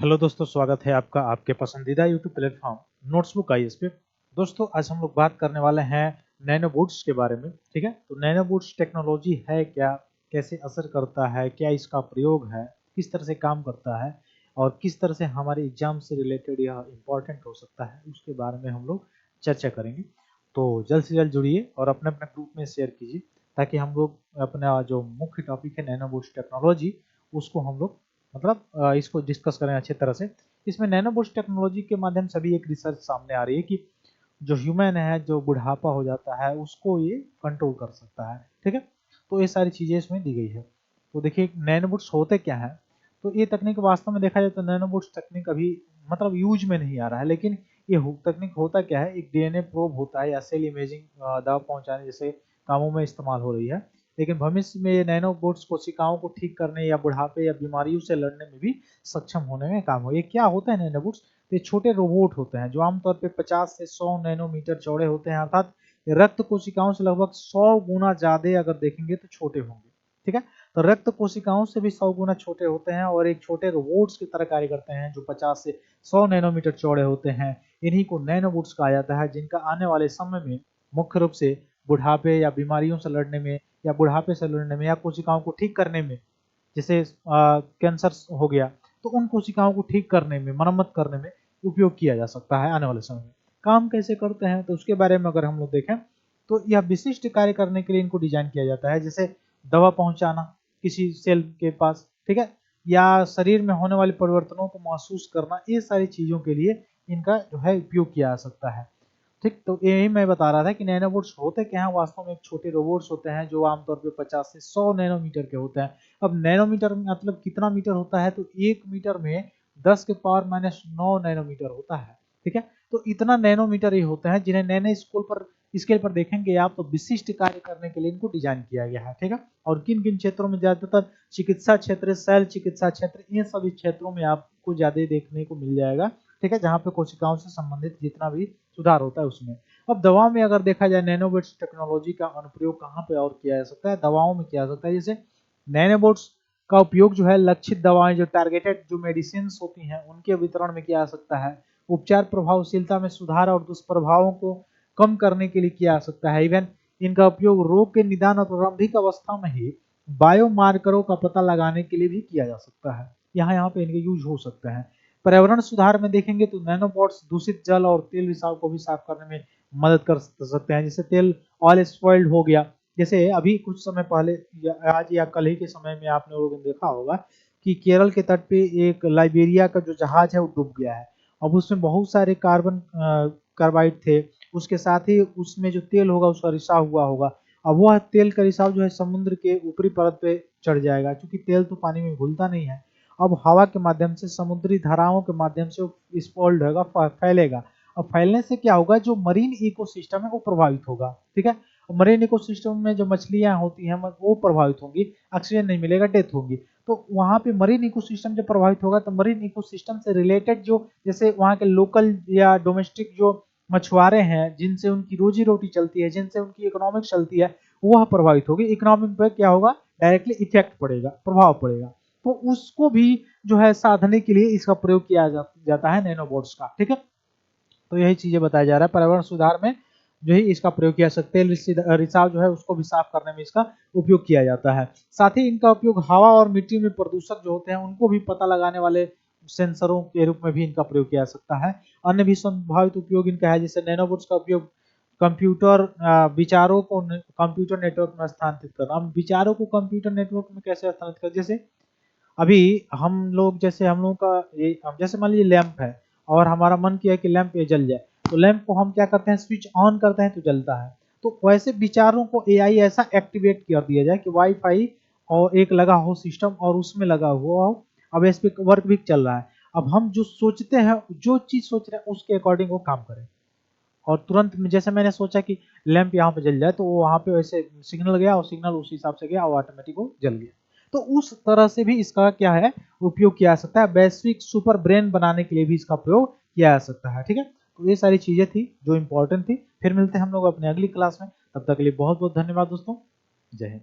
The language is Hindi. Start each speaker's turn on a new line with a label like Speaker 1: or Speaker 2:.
Speaker 1: हेलो दोस्तों, स्वागत है आपका आपके पसंदीदा यूट्यूब प्लेटफॉर्म नोट्सबुक आईएएस पे। दोस्तों, आज हम लोग बात करने वाले हैं नैनोबोट्स के बारे में। ठीक है, तो नैनोबोट्स टेक्नोलॉजी है क्या, कैसे असर करता है, क्या इसका प्रयोग है, किस तरह से काम करता है और किस तरह से हमारे एग्जाम से रिलेटेड यह इम्पोर्टेंट हो सकता है, उसके बारे में हम लोग चर्चा करेंगे। तो जल्द से जल्द जुड़िए और अपने अपने ग्रुप में शेयर कीजिए ताकि हम लोग अपना जो मुख्य टॉपिक है नैनोबोट्स टेक्नोलॉजी, उसको हम लोग इसको डिस्कस करें अच्छी तरह से। इसमें नैनोबोट्स टेक्नोलॉजी के माध्यम से भी एक रिसर्च सामने आ रही है कि जो ह्यूमन है, जो बुढ़ापा हो जाता है, उसको ये कंट्रोल कर सकता है। ठीक है, तो ये सारी चीजें इसमें दी गई है। तो देखिए नैनोबोट्स होते क्या है। तो ये तकनीक वास्तव में देखा जाए तो नैनोबोट्स तकनीक अभी यूज में नहीं आ रहा है, लेकिन ये तकनीक होता क्या है, एक डीएनए प्रोब होता है या सेल इमेजिंग दवा पहुंचाने जैसे कामों में इस्तेमाल हो रही है। लेकिन भविष्य में ये नैनोबोट्स कोशिकाओं को ठीक करने या बुढ़ापे या बीमारियों से लड़ने में भी सक्षम होने में काम हो। ये क्या होता है नैनोबोट्स? तो ये छोटे रोबोट होते हैं जो आमतौर पे 50 से 100 नैनोमीटर चौड़े होते हैं, अर्थात रक्त कोशिकाओं से लगभग 100 गुना ज्यादा अगर देखेंगे तो छोटे होंगे। ठीक है, तो रक्त कोशिकाओं से भी 100 गुना छोटे होते हैं और एक छोटे रोबोट्स की तरह कार्य करते हैं जो 50 से 100 नैनोमीटर चौड़े होते हैं। इन्हीं को नैनोबोट्स कहा जाता है, जिनका आने वाले समय में मुख्य रूप से बुढ़ापे या बीमारियों से लड़ने में या बुढ़ापे से लड़ने में या कोशिकाओं को ठीक करने में, जैसे कैंसर हो गया, तो उन कोशिकाओं को ठीक करने में, मरम्मत करने में उपयोग किया जा सकता है आने वाले समय में। काम कैसे करते हैं तो उसके बारे में अगर हम लोग देखें तो यह विशिष्ट कार्य करने के लिए इनको डिजाइन किया जाता है, जैसे दवा पहुंचाना किसी सेल के पास, ठीक है, या शरीर में होने वाले परिवर्तनों को महसूस करना, ये सारी चीजों के लिए इनका जो है उपयोग किया जा सकता है। ठीक, तो यही मैं बता रहा था कि नैनोबोट्स होते क्या हैं। वास्तव में एक छोटे रोबोट्स होते हैं जो आमतौर पे 50 से 100 नैनोमीटर के होते हैं। अब नैनोमीटर मतलब कितना मीटर होता है, तो 1 मीटर में 10 के पावर माइनस 9 नैनोमीटर होता है। ठीक है, तो इतना नैनोमीटर ही होते हैं जिन्हें नैनो स्केल पर देखेंगे आप तो विशिष्ट कार्य करने के लिए इनको डिजाइन किया गया है। ठीक है, और किन किन क्षेत्रों में, ज्यादातर चिकित्सा क्षेत्र, शैल चिकित्सा क्षेत्र, इन सभी क्षेत्रों में आपको ज्यादा देखने को मिल जाएगा। ठीक है, जहाँ पे कोशिकाओं से संबंधित जितना भी सुधार होता है उसमें। अब दवा में अगर देखा जाए नैनोबोट्स टेक्नोलॉजी का अनुप्रयोग कहाँ पे और किया जा सकता है, दवाओं में किया जा सकता है। जैसे नैनोबोट्स का उपयोग जो है लक्षित दवाएं, जो टारगेटेड जो मेडिसिन होती हैं, उनके वितरण में किया जा सकता है। उपचार प्रभावशीलता में सुधार और दुष्प्रभावों को कम करने के लिए किया जा सकता है। इवन इनका उपयोग रोग के निदान और प्रारंभिक अवस्था में ही बायोमार्करों का पता लगाने के लिए भी किया जा सकता है। यहाँ पे इनके यूज हो सकते हैं। पर्यावरण सुधार में देखेंगे तो नैनोबोट्स दूषित जल और तेल रिसाव को भी साफ करने में मदद कर सकते हैं। जैसे तेल ऑयल स्पॉइल्ड हो गया, जैसे अभी कुछ समय पहले आज या कल ही के समय में आपने लोगों ने देखा होगा कि केरल के तट पे एक लाइबेरिया का जो जहाज है वो डूब गया है। अब उसमें बहुत सारे कार्बन कार्बाइड थे, उसके साथ ही उसमें जो तेल होगा उसका रिसाव हुआ होगा। अब वह तेल का रिसाव जो है समुद्र के ऊपरी परत पे चढ़ जाएगा, क्योंकि तेल तो पानी में घुलता नहीं है। अब हवा के माध्यम से, समुद्री धाराओं के माध्यम से स्पॉइल्ड होगा, फैलेगा। अब फैलने से क्या होगा, जो मरीन इकोसिस्टम है वो प्रभावित होगा। ठीक है, मरीन इकोसिस्टम में जो मछलियां होती हैं वो प्रभावित होंगी, ऑक्सीजन नहीं मिलेगा, डेथ होगी। तो वहां पे मरीन इकोसिस्टम जब प्रभावित होगा तो मरीन इकोसिस्टम से रिलेटेड जो, जैसे वहां के लोकल या डोमेस्टिक जो मछुआरे हैं, जिनसे उनकी रोजी रोटी चलती है, जिनसे उनकी इकोनॉमिक चलती है, वह प्रभावित होगी। इकोनॉमिक पे क्या होगा, डायरेक्टली इफेक्ट पड़ेगा, प्रभाव पड़ेगा। तो उसको भी जो है साधने के लिए इसका प्रयोग किया जाता है नैनोबोट्स का। ठीक है, तो यही चीजें बताया जा रहा है। पर्यावरण सुधार में जो है इसका प्रयोग किया सकते हैं। रिसाव जो है उसको भी साफ करने में इसका उपयोग किया जाता है। साथ ही इनका उपयोग हवा और मिट्टी में प्रदूषक जो होते हैं उनको भी पता लगाने वाले सेंसरों के रूप में भी इनका प्रयोग किया जा सकता है। अन्य भी संभावित उपयोग इनका है, जैसे नैनोबोट्स का उपयोग कंप्यूटर विचारों को कंप्यूटर नेटवर्क में स्थानांतरित करना। हम विचारों को कंप्यूटर नेटवर्क में कैसे स्थानांतरित कर, जैसे अभी हम लोग, जैसे हम लोगों का ये, जैसे मान लीजिए लैंप है और हमारा मन किया कि लैंप ये जल जाए, तो लैंप को हम क्या करते हैं, स्विच ऑन करते हैं तो जलता है। तो वैसे विचारों को एआई ऐसा एक्टिवेट कर दिया जाए कि वाईफाई और एक लगा हो सिस्टम और उसमें लगा हुआ हो, अब इस पे वर्क भी चल रहा है। अब हम जो सोचते हैं, जो चीज सोच रहे हैं उसके अकॉर्डिंग वो काम करे, और तुरंत जैसे मैंने सोचा कि लैंप यहाँ पे जल जाए तो वो वहां पे वैसे सिग्नल गया और सिग्नल उस हिसाब से गया और ऑटोमेटिक वो जल गया। तो उस तरह से भी इसका क्या है, उपयोग किया जा सकता है। वैश्विक सुपर ब्रेन बनाने के लिए भी इसका प्रयोग किया जा सकता है। ठीक है, तो ये सारी चीजें थी जो इंपॉर्टेंट थी। फिर मिलते हैं हम लोग अपने अगली क्लास में, तब तक के लिए बहुत बहुत धन्यवाद दोस्तों। जय हिंद।